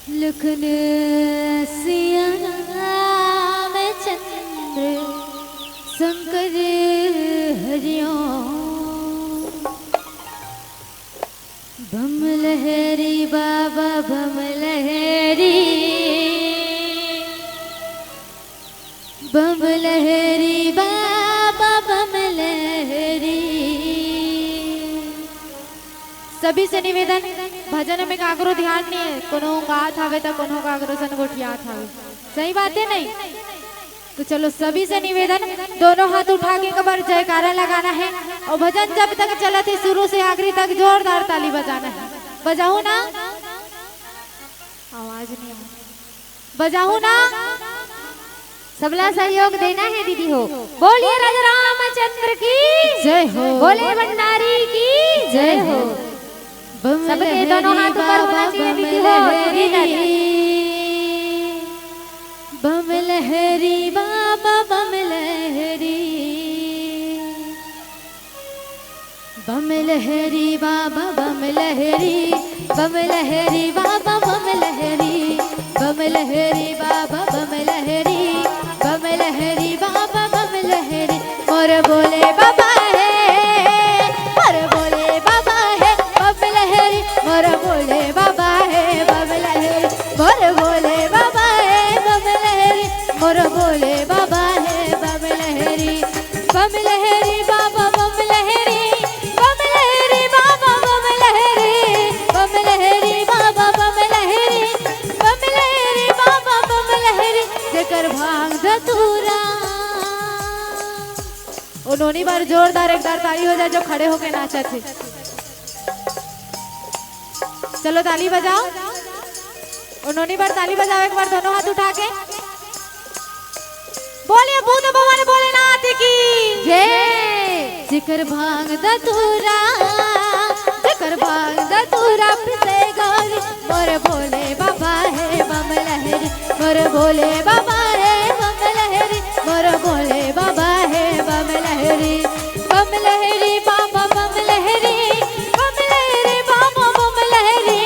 लखन सिया रामचंद्र शंकर हरिओम। बम लहरी बाबा बम लहरी, बम लहरी बाबा बम लहरी। सभी से निवेदन, भजन में काकरो ध्यान नहीं है, कोनो गात हवे तो कोनो काकरो सन गोठियात हवे, सही बात है नहीं? तो चलो सभी से निवेदन, दोनों हाथ उठा के कबर जयकारा लगाना है और भजन जब तक चला थे शुरू से आखिरी तक जोरदार ताली बजाना है। बजाऊ ना? आवाज नहीं आ, बजाऊ ना? सबला सहयोग देना है दीदी हो। बोलिए राजा रामचंद्र की जय हो, बोले भंडारी की जय हो। सबके दोनों हाथ ऊपर होना चाहिए दीदी हो। बम लहरी बाबा बम लहरी, बम लहरी बाबा बम लहरी, बम लहरी बाबा बम लहरी, बम लहरी बाबा बम लहरी, बम लहरी बाबा बम लहरी। मोर बोले बाबा है, मोर बोले बाबा है बम लहरी, मोर बोले बाबा है बम लहरी, मोर बोले बाबा है बम लहरी, मोर बोले बाबा है बम लहरी। बम लहरी बाबा बम लहरी, बम लहरी बाबा बम लहरी, बम लहरी बाबा बम लहरी, बम लहरी बाबा बम लहरी। जेकर भांग धतूरा। उन्होंने बार जोरदार एक बार ताली हो जाए जो खड़े होके नाचा थे। चलो ताली बजाओ, उन्होंने बार ताली बजाओ एक बार दोनों हाथ उठा के। बोलिए भूत भवन भोलेनाथ की जय। जिकर भांग धतूरा, जिकर भांग धतूरा पिसे गौरी, मोर भोले बाबा है बम लहरी, मोर भोले बाबा है बम लहरी, मोर भोले बाबा है बम लहरी। बम लहरी बाबा बम लहरी, बम लहरी बाबा बम लहरी,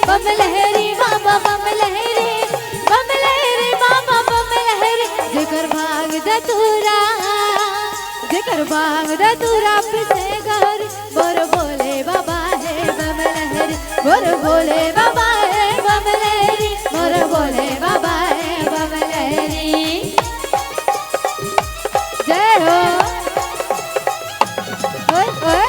बम लहरी बाबा बम लहरी, बम लहरी बाबा बम लहरी। जेकर भांग धतूरा, जेकर भांग धतूरा पिसे गौरी, मोर भोले बाबा है बम लहरी, मोर भोले बाबा है बम लहरी, मोर भोले बाबा है बम लहरी। जय हो। ओए ओए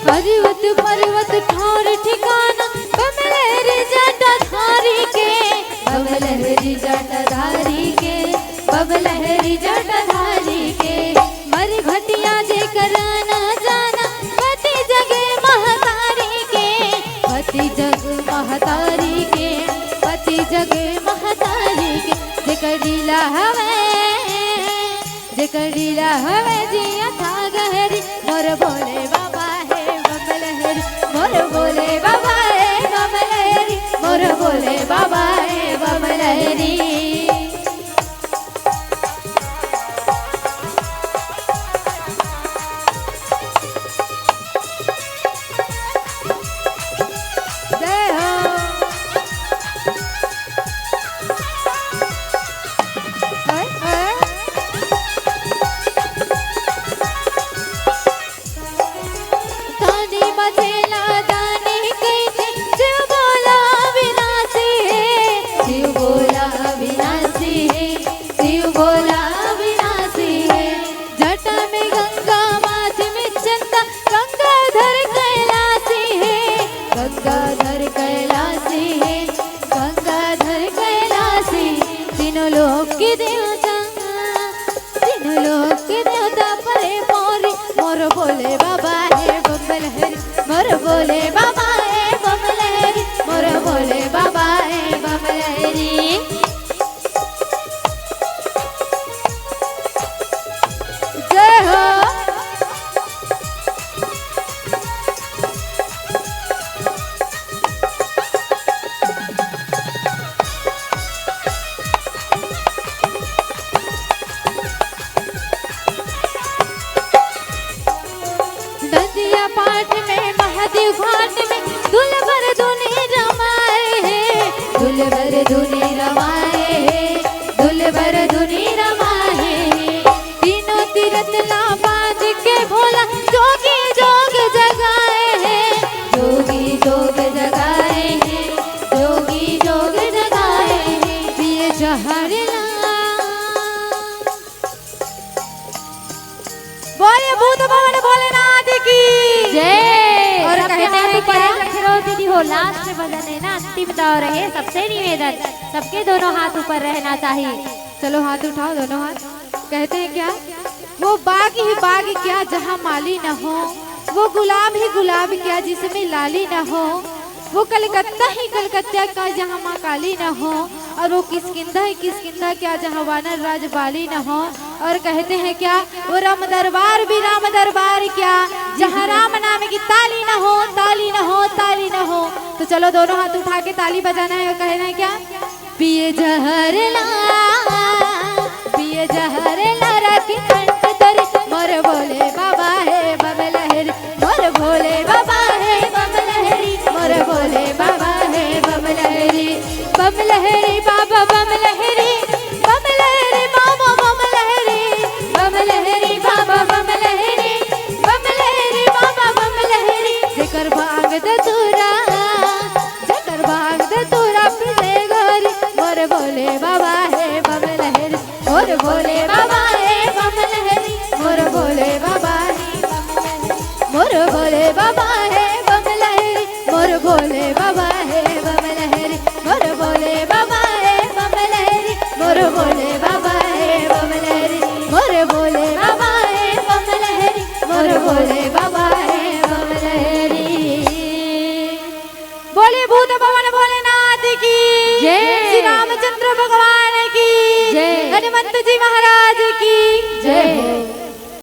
पर्वत पर्वत ठार ठिकाना, बम लहरी जटाधारी के, बम लहरी जटाधारी के, बम लहरी जटाधारी के। मर घटिया जे कराना जाना, पति जगे महतारी के, पति जग महतारी के, पति जगे महतारी के। जेकर लीला हवे, जेकर लीला हवे जिया था गहरी, मोर भोले बाबा है बम लहरी, मोर भोले बाबा है बम लहरी, मोर भोले बाबा है बम लहरी। जय हो। ओए ओए तानी बजेला दानी कैसे, शिव बोला विनाशी है, शिव बोला विनाशी है, शिव बोला विनाशी है। जटा में गंगा माथ में चंदा, गंगाधर कैलाशी है, गंगाधर कैलाशी है, गंगाधर कैलाशी। तीनों लोक की देवता, तीनों लोक की देवता परे मोरी, मोर भोले बाबा है बम लहरी, मोर भोले बाबा है बम लहरी, मोर भोले बाबा है बम लहरी। जय हो। के घाट में दुल्हन दुल्हन रमाए हैं, दुल्हन दुल्हन रमाए हैं, दुल्हन दुल्हन रमाए हैं। तीनों तीरथ ला बाज के भोला जोगी जोग जगाए हैं, जोगी जोग जगाए हैं, जोगी जोग जगाए हैं। पिए जहर बोले भूत भवन भोलेनाथ की जय। और कहते हैं क्या दीदी हो लास्ट भजन है ना, अंतिम दौर है। सबसे निवेदन, सबके दोनों हाथ ऊपर रहना चाहिए। चलो हाथ उठाओ दोनों हाथ। कहते हैं क्या, वो बाग ही बाग क्या जहाँ माली न हो, वो गुलाब ही गुलाब क्या जिसमें लाली न हो, वो कलकत्ता ही कलकत्ता का जहाँ माँ काली न हो, और वो किसकिंधा ही किसकिंधा क्या जहाँ वानर राज बाली न हो। और कहते हैं क्या, वो राम दरबार भी राम दरबार क्या जहाँ राम नाम की ताली न हो, ताली न हो, ताली न हो। तो चलो दोनों हाथ उठा के ताली बजाना है और कहना है क्या, पिए जहर ला, पिए जहर ला रखी कंठ तोरे, मोर भोले बाबा है बम लहरी, मोर भोले बाबा है बम लहरी, मोर भोले बाबा है बम लहरी, बम लहरी बाबा बम लहरी, बम लहरी बाबा बम लहरी, बम लहरी बाबा बम लहरी, बम लहरी बाबा बम लहरी। जेकर भांग धतूरा, जेकर भांग धतूरा पिले गोरी, मोर भोले बाबा है बम लहरी, मोर भोले बाबा है बम लहरी, मोर भोले बाबा है बम लहरी, मोर भोले बाबा है बम लहरी, मोर भोले बाबा है बम लहरी, मोर भोले बाबा है बम लहरी, मोर भोले बाबा है बम लहरी, मोर भोले बाबा है बम लहरी, मोर भोले बाबा है बम लहरी। बोले भूत भवन भोलेनाथ की जय, श्री रामचंद्र भगवान की जय, हनुमंत जी महाराज